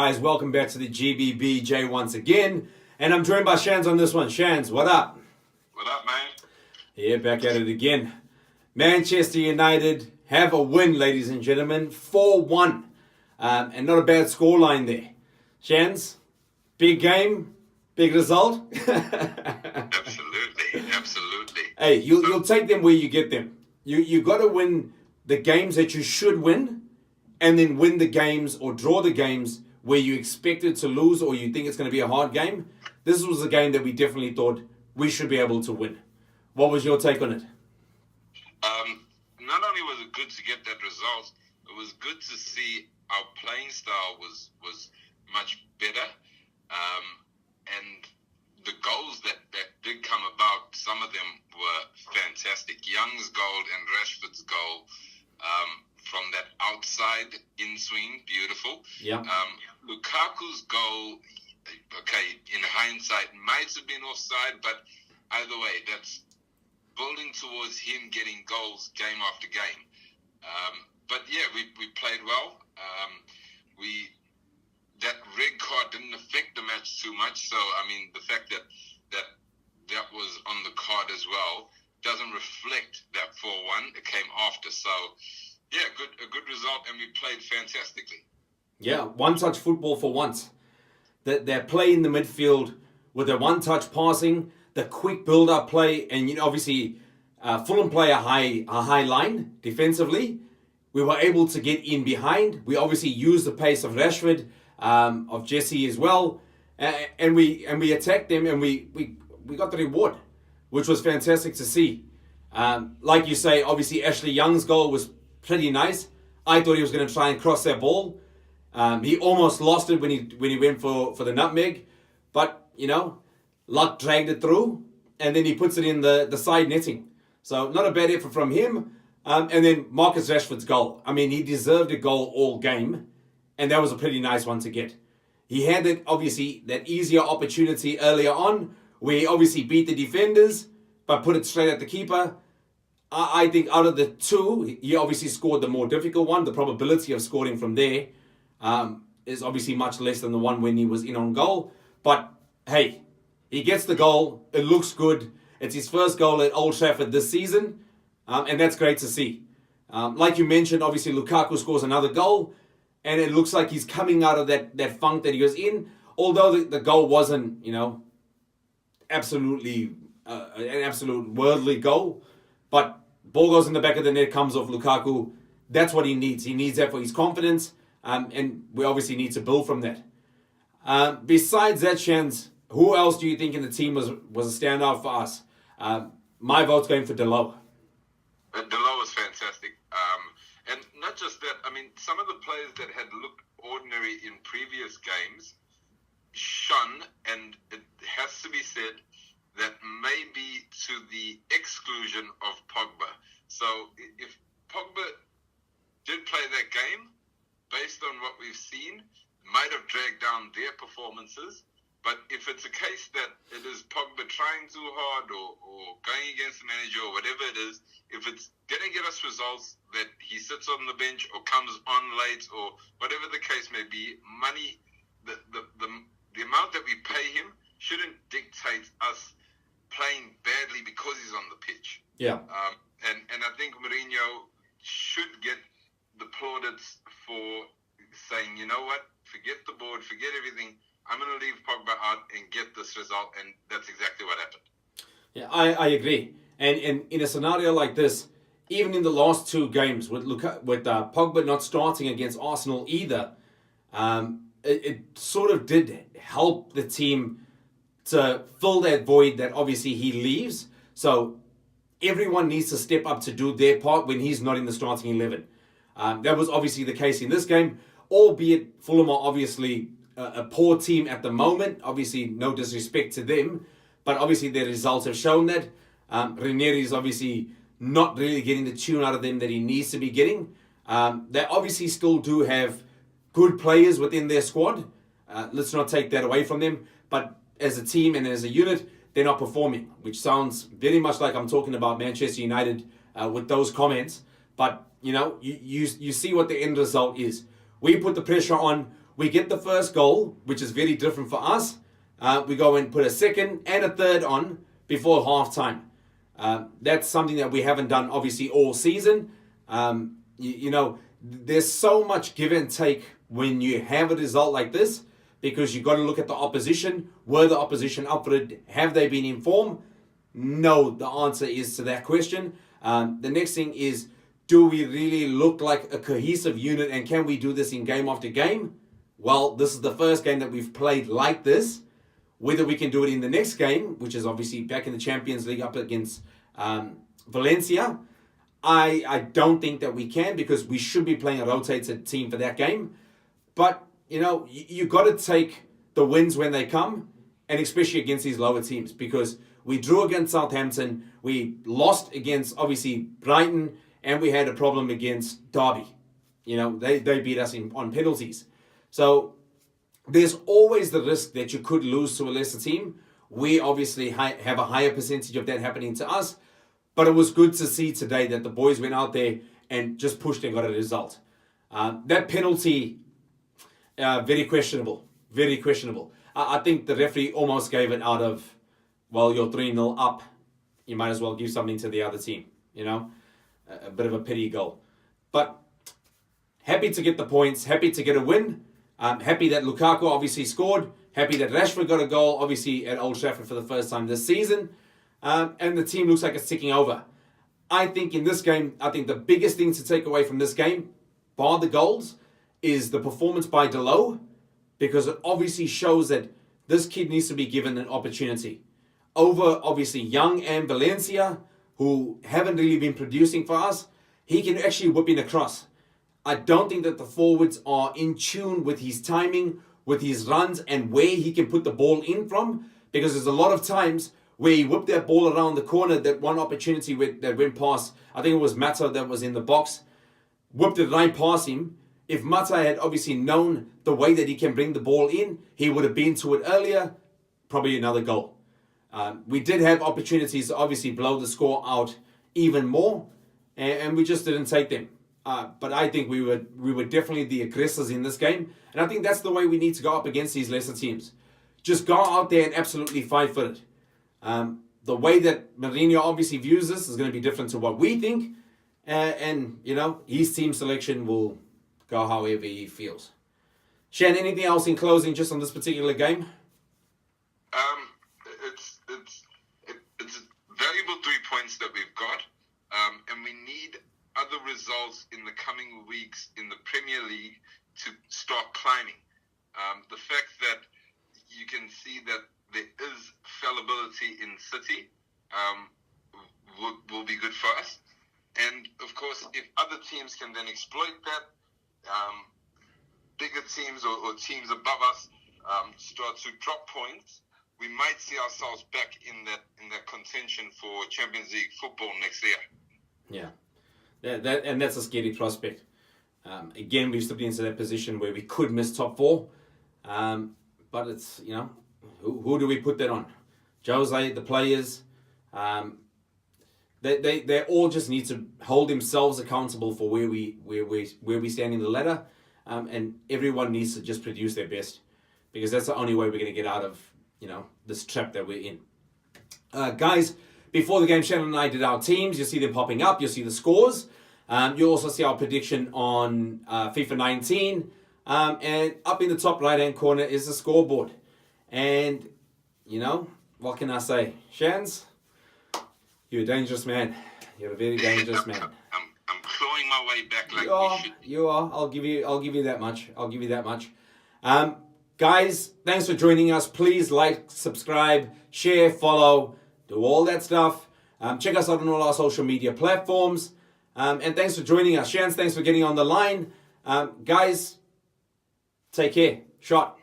guys? Welcome back to the G.B.B. Jay once again. And I'm joined by Shans on this one. Shans, what up? What up, man? Yeah, back at it again. Manchester United have a win, ladies and gentlemen. 4-1. And not a bad scoreline there. Shans, big game, big result. Absolutely. Hey, you'll take them where you get them. You got to win the games that you should win, and then win the games or draw the games where you expected to lose or you think it's going to be a hard game. This was a game that we definitely thought we should be able to win. What was your take on it? Not only was it good to get that result, it was good to see our playing style was much better. And the goals that did come about, some of them were fantastic. Young's goal and Rashford's goal from that outside in-swing, beautiful. Yeah. Lukaku's goal, okay, in hindsight, might have been offside, but either way, that's building towards him getting goals game after game. But yeah, we played well. That red card didn't affect the match too much. So, I mean, the fact that was on the card as well doesn't reflect that 4-1. It came after. So, yeah, a good result, and we played fantastically. Yeah, one-touch football for once. Their play in the midfield with their one-touch passing, the quick build-up play, and obviously Fulham play a high line defensively. We were able to get in behind. We obviously used the pace of Rashford, of Jesse as well, and we attacked them, and we got the reward, which was fantastic to see. Like you say, obviously Ashley Young's goal was pretty nice. I thought he was going to try and cross that ball. He almost lost it when he went for the nutmeg, but luck dragged it through, and then he puts it in the side netting. So not a bad effort from him. And then Marcus Rashford's goal. I mean, he deserved a goal all game, and that was a pretty nice one to get. He had that easier opportunity earlier on, where he obviously beat the defenders, but put it straight at the keeper. I think out of the two, he obviously scored the more difficult one. The probability of scoring from there is obviously much less than the one when he was in on goal. But hey, he gets the goal. It looks good. It's his first goal at Old Trafford this season, and that's great to see. Like you mentioned, obviously Lukaku scores another goal, and it looks like he's coming out of that funk that he was in. Although the goal wasn't, absolutely an absolute worldly goal, but ball goes in the back of the net, comes off Lukaku. That's what he needs. He needs that for his confidence, and we obviously need to build from that. Besides that, Shans, who else do you think in the team was a standout for us? My vote's going for Delo. Delo was fantastic. And not just that, I mean, some of the players that had looked ordinary in previous games shone, and it has to be said that maybe to the exclusion of Pogba. So if Pogba did play that game, based on what we've seen, might have dragged down their performances. But if it's a case that it is Pogba trying too hard or going against the manager or whatever it is, if it's going to get us results that he sits on the bench or comes on late or whatever the case may be, money, the amount that we pay him shouldn't dictate us playing badly because he's on the pitch. Yeah. And I think Mourinho should get the plaudits for saying, you know what, forget the board, forget everything. I'm going to leave Pogba out and get this result, and that's exactly what happened. Yeah, I agree. And in a scenario like this, even in the last two games with Pogba not starting against Arsenal either, it sort of did help the team to fill that void that obviously he leaves. So everyone needs to step up to do their part when he's not in the starting 11. That was obviously the case in this game, albeit Fulham are obviously a poor team at the moment. Obviously, no disrespect to them, but obviously their results have shown that. Ranieri is obviously not really getting the tune out of them that he needs to be getting. They obviously still do have good players within their squad. Let's not take that away from them. But as a team and as a unit, they're not performing, which sounds very much like I'm talking about Manchester United with those comments. But, you see what the end result is. We put the pressure on. we get the first goal, which is very different for us. We go and put a second and a third on before halftime. That's something that we haven't done, obviously, all season. There's so much give and take when you have a result like this, because you've got to look at the opposition. Were the opposition up for it? Have they been informed? No, the answer is to that question. The next thing is, do we really look like a cohesive unit, and can we do this in game after game? Well, this is the first game that we've played like this. Whether we can do it in the next game, which is obviously back in the Champions League up against Valencia, I don't think that we can, because we should be playing a rotated team for that game. But, you got to take the wins when they come, and especially against these lower teams, because we drew against Southampton, we lost against, obviously, Brighton, and we had a problem against Derby. They beat us on penalties. So there's always the risk that you could lose to a lesser team. We obviously have a higher percentage of that happening to us. But it was good to see today that the boys went out there and just pushed and got a result. That penalty, very questionable. Very questionable. I think the referee almost gave it out of, well, you're 3-0 up. You might as well give something to the other team. A bit of a pity goal. But happy to get the points. Happy to get a win. Happy that Lukaku obviously scored. Happy that Rashford got a goal, obviously, at Old Trafford for the first time this season. And the team looks like it's ticking over. I think in this game, the biggest thing to take away from this game, bar the goals, is the performance by Delo, because it obviously shows that this kid needs to be given an opportunity. Over, obviously, Young and Valencia, who haven't really been producing for us, he can actually whip in a cross. I don't think that the forwards are in tune with his timing, with his runs, and where he can put the ball in from, because there's a lot of times where he whipped that ball around the corner, that one opportunity that went past, I think it was Mata that was in the box, whipped it right past him. If Mata had obviously known the way that he can bring the ball in, he would have been to it earlier, probably another goal. We did have opportunities to obviously blow the score out even more, and we just didn't take them. But I think we were definitely the aggressors in this game, and I think that's the way we need to go up against these lesser teams. Just go out there and absolutely fight for it. The way that Mourinho obviously views this is going to be different to what we think, and his team selection will go however he feels. Shan, anything else in closing just on this particular game? It's valuable 3 points that we've got, and we need other results in the coming weeks in the Premier League to start climbing. The fact that you can see that there is fallibility in City will be good for us. And, of course, if other teams can then exploit that, bigger teams or teams above us start to drop points, we might see ourselves back in that contention for Champions League football next year. Yeah. And that's a scary prospect. Again, we've stepped into that position where we could miss top 4. But it's, who do we put that on? Jose, the players, they all just need to hold themselves accountable for where we stand in the ladder, and everyone needs to just produce their best, because that's the only way we're going to get out of this trap that we're in. Guys, before the game, Shannon and I did our teams. You'll see them popping up. You'll see the scores. You'll also see our prediction on FIFA 19. And up in the top right-hand corner is the scoreboard. And, what can I say? Shans, you're a dangerous man. You're a very dangerous man. I'm clawing my way back like you are. I'll give you that much. Guys, thanks for joining us. Please like, subscribe, share, follow, do all that stuff. Check us out on all our social media platforms. And thanks for joining us. Shans, thanks for getting on the line. Guys, take care. Shot.